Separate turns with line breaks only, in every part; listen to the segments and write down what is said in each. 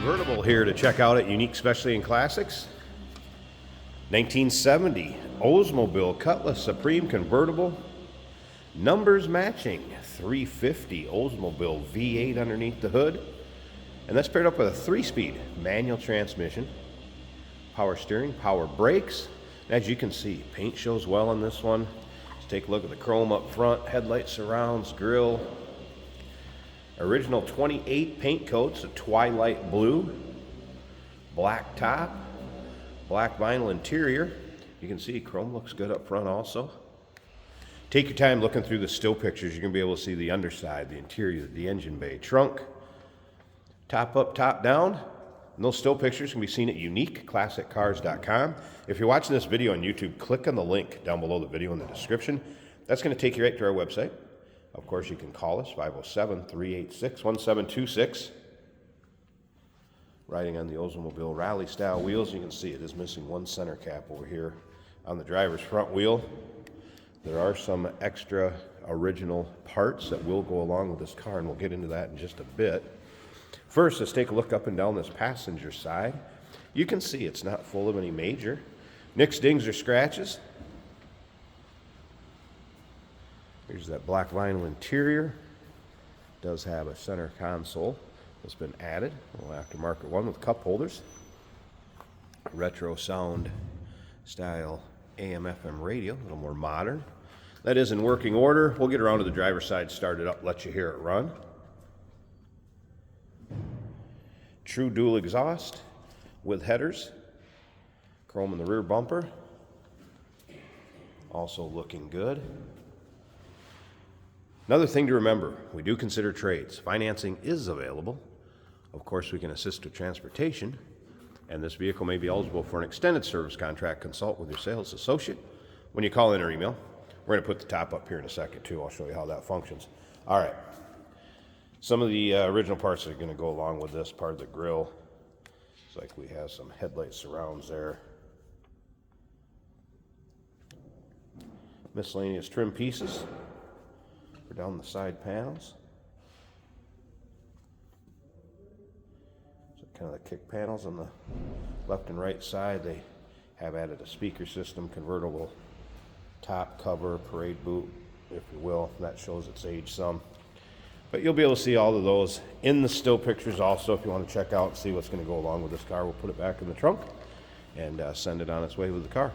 Convertible here to check out at Unique Specialty and Classics. 1970 Oldsmobile Cutlass Supreme Convertible. Numbers matching. 350 Oldsmobile V8 underneath the hood. And that's paired up with a 3-speed manual transmission. Power steering, power brakes. And as you can see, paint shows well on this one. Let's take a look at the chrome up front, headlight surrounds, grille. Original 28 paint coats, a twilight blue, black top, black vinyl interior. You can see chrome looks good up front also. Take your time looking through the still pictures. You're going to be able to see the underside, the interior, the engine bay, trunk, top up, top down. And those still pictures can be seen at uniqueclassiccars.com. If you're watching this video on YouTube, click on the link down below the video in the description. That's going to take you right to our website. Of course, you can call us, 507-386-1726. Riding on the Oldsmobile Rally style wheels, you can see it is missing one center cap over here on the driver's front wheel. There are some extra original parts that will go along with this car, and we'll get into that in just a bit. First, let's take a look up and down this passenger side. You can see it's not full of any major nicks, dings, or scratches. Here's that black vinyl interior. Does have a center console that's been added. A little aftermarket one with cup holders. Retro sound style AM/FM radio, a little more modern. That is in working order. We'll get around to the driver's side, start it up, let you hear it run. True dual exhaust with headers. Chrome in the rear bumper. Also looking good. Another thing to remember, we do consider trades. Financing is available. Of course, we can assist with transportation, and this vehicle may be eligible for an extended service contract. Consult with your sales associate when you call in or email. We're going to put the top up here in a second, too. I'll show you how that functions. All right. Some of the original parts that are going to go along with this part of the grille. It's like we have some headlight surrounds there. Miscellaneous trim pieces. Down the side panels. So kind of the kick panels on the left and right side. They have added a speaker system, convertible top cover, parade boot, if you will. That shows its age some. But you'll be able to see all of those in the still pictures also if you want to check out and see what's going to go along with this car. We'll put it back in the trunk and send it on its way with the car.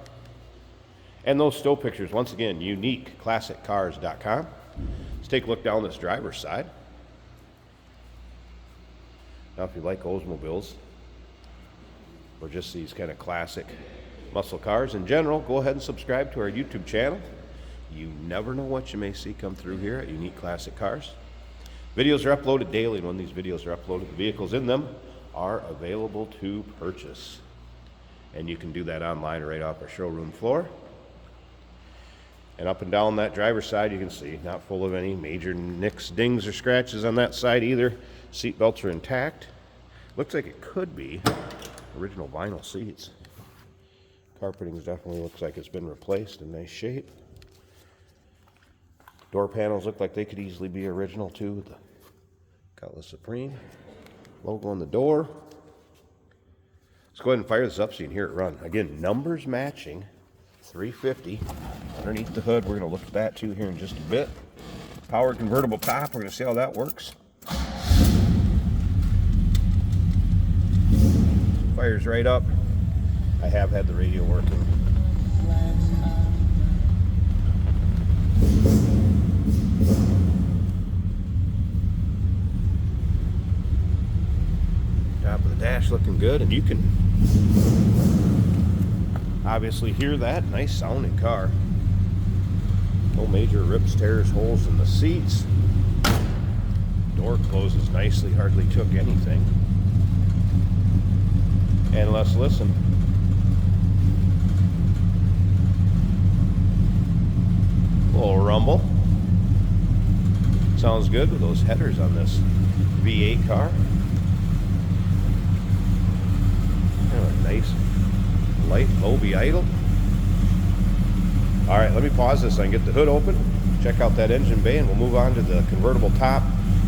And those still pictures, once again, uniqueclassiccars.com. Let's take a look down this driver's side. Now, if you like Oldsmobiles or just these kind of classic muscle cars in general, go ahead and subscribe to our YouTube channel. You never know what you may see come through here at Unique Classic Cars. Videos are uploaded daily, and when these videos are uploaded, the vehicles in them are available to purchase. And you can do that online right off our showroom floor. And up and down that driver's side, you can see, not full of any major nicks, dings, or scratches on that side either. Seat belts are intact. Looks like it could be original vinyl seats. Carpeting definitely looks like it's been replaced in nice shape. Door panels look like they could easily be original too, with the Cutlass Supreme logo on the door. Let's go ahead and fire this up so you can hear it run. Again, numbers matching. 350 underneath the hood. We're going to look at that too here in just a bit. Power convertible top. We're going to see how that works. Fires right up. I have had the radio working. Top of the dash looking good, and you can obviously hear that. Nice sounding car. No major rips, tears, holes in the seats. Door closes nicely, hardly took anything. And let's listen. A little rumble. Sounds good with those headers on this V8 car. Kind of a nice light, low be idle. All right, let me pause this and get the hood open, check out that engine bay, and we'll move on to the convertible top.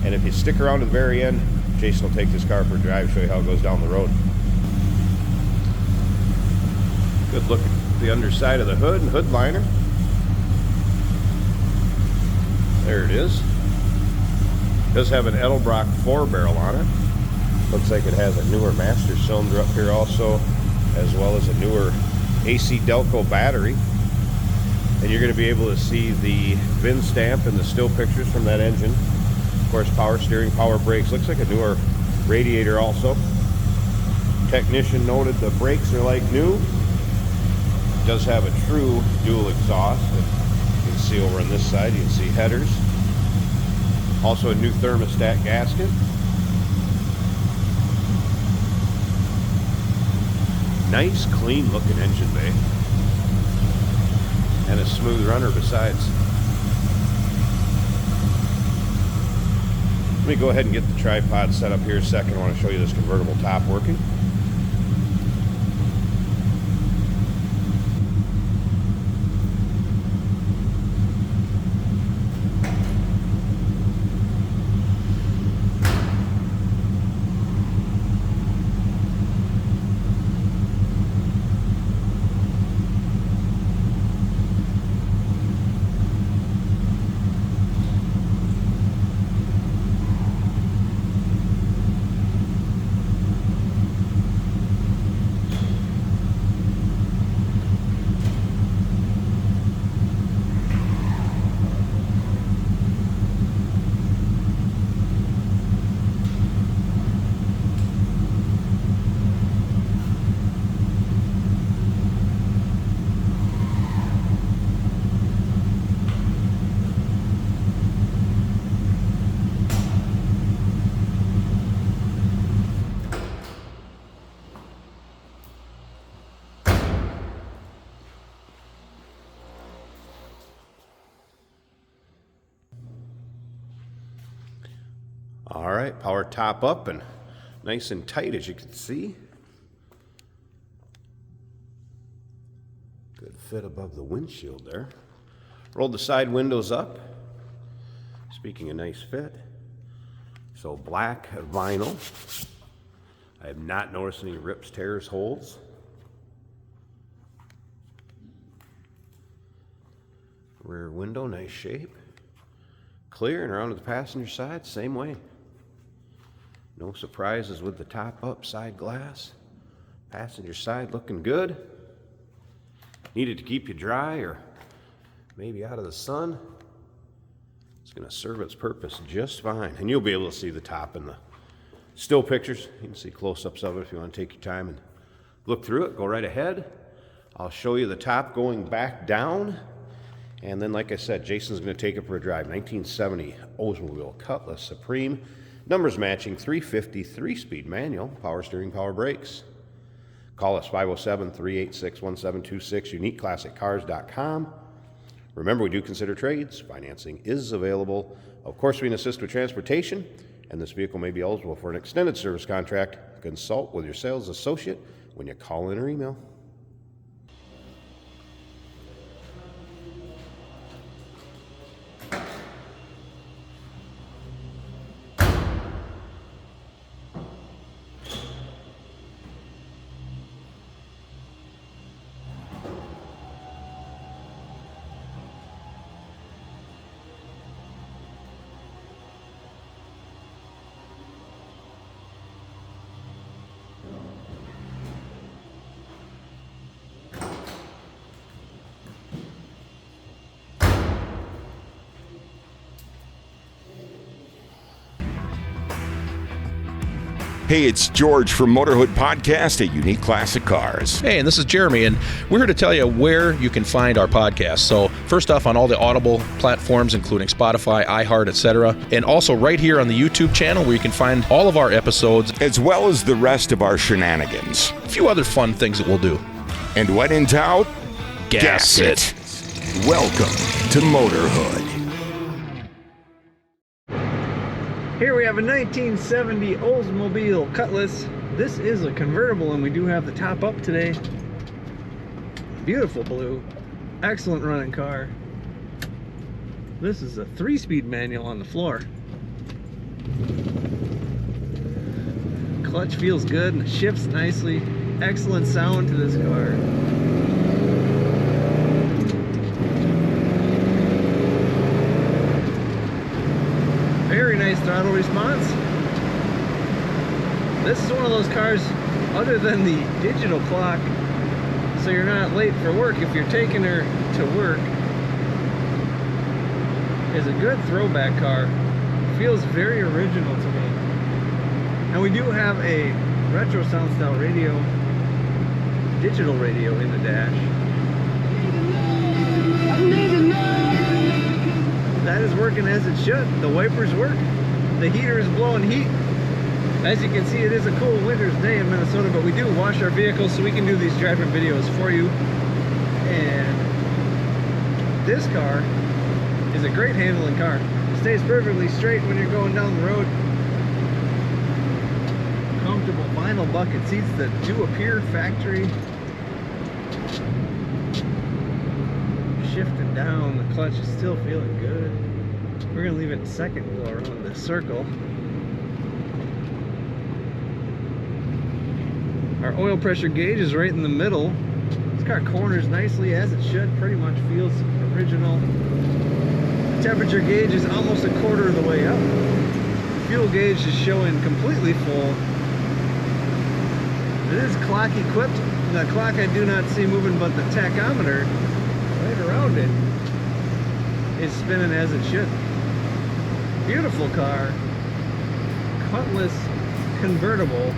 And if you stick around to the very end, Jason will take this car for a drive, show you how it goes down the road. Good look at the underside of the hood and hood liner. There it is. It does have an Edelbrock 4-barrel on it. Looks like it has a newer master cylinder up here also, as well as a newer AC Delco battery. And you're going to be able to see the VIN stamp and the still pictures from that engine. Of course, power steering, power brakes. Looks like a newer radiator also. Technician noted the brakes are like new. It does have a true dual exhaust. You can see over on this side, you can see headers. Also a new thermostat gasket. Nice, clean looking engine bay. And a smooth runner besides. Let me go ahead and get the tripod set up here a second. I want to show you this convertible top working. All right, power top up and nice and tight, as you can see. Good fit above the windshield there. Rolled the side windows up. Speaking of nice fit, so black vinyl. I have not noticed any rips, tears, holes. Rear window, nice shape. Clear, and around to the passenger side, same way. No surprises with the top up side glass. Passenger side looking good. Needed to keep you dry or maybe out of the sun. It's going to serve its purpose just fine. And you'll be able to see the top in the still pictures. You can see close-ups of it if you want to take your time and look through it. Go right ahead. I'll show you the top going back down. And then, like I said, Jason's going to take it for a drive. 1970 Oldsmobile Cutlass Supreme. Numbers matching, 350, 3-speed manual, power steering, power brakes. Call us 507-386-1726, uniqueclassiccars.com. Remember, we do consider trades. Financing is available. Of course, we can assist with transportation, and this vehicle may be eligible for an extended service contract. Consult with your sales associate when you call in or email.
Hey, it's George from Motorhood Podcast at Unique Classic Cars.
Hey, and this is Jeremy, and we're here to tell you where you can find our podcast. So first off, on all the Audible platforms, including Spotify, iHeart, etc., and also right here on the YouTube channel where you can find all of our episodes,
as well as the rest of our shenanigans.
A few other fun things that we'll do.
And when in doubt,
gas it.
Welcome to Motorhood.
Here we have a 1970 Oldsmobile Cutlass. This is a convertible, and we do have the top up today. Beautiful blue. Excellent running car. This is a 3-speed manual on the floor. Clutch feels good and shifts nicely. Excellent sound to this car. Very nice throttle response. This is one of those cars, other than the digital clock, so you're not late for work if you're taking her to work, is a good throwback car. Feels very original to me. And we do have a retro sound style radio, digital radio in the dash. That is working as it should. The wipers work. The heater is blowing heat. As you can see, it is a cool winter's day in Minnesota, but we do wash our vehicles so we can do these driving videos for you. And this car is a great handling car. It stays perfectly straight when you're going down the road. Comfortable vinyl bucket seats that do appear factory. Shifting down, the clutch is still feeling good. We're gonna leave it second and go around this circle. Our oil pressure gauge is right in the middle. This car corners nicely as it should, pretty much feels original. The temperature gauge is almost a quarter of the way up. Fuel gauge is showing completely full. It is clock equipped. The clock I do not see moving, but the tachometer right around it is spinning as it should. Beautiful car. Cutlass Convertible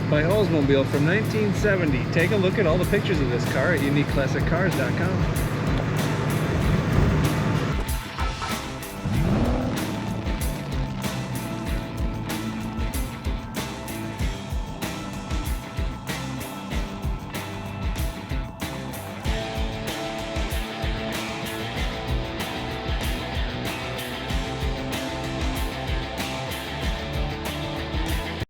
by Oldsmobile from 1970. Take a look at all the pictures of this car at uniqueclassiccars.com.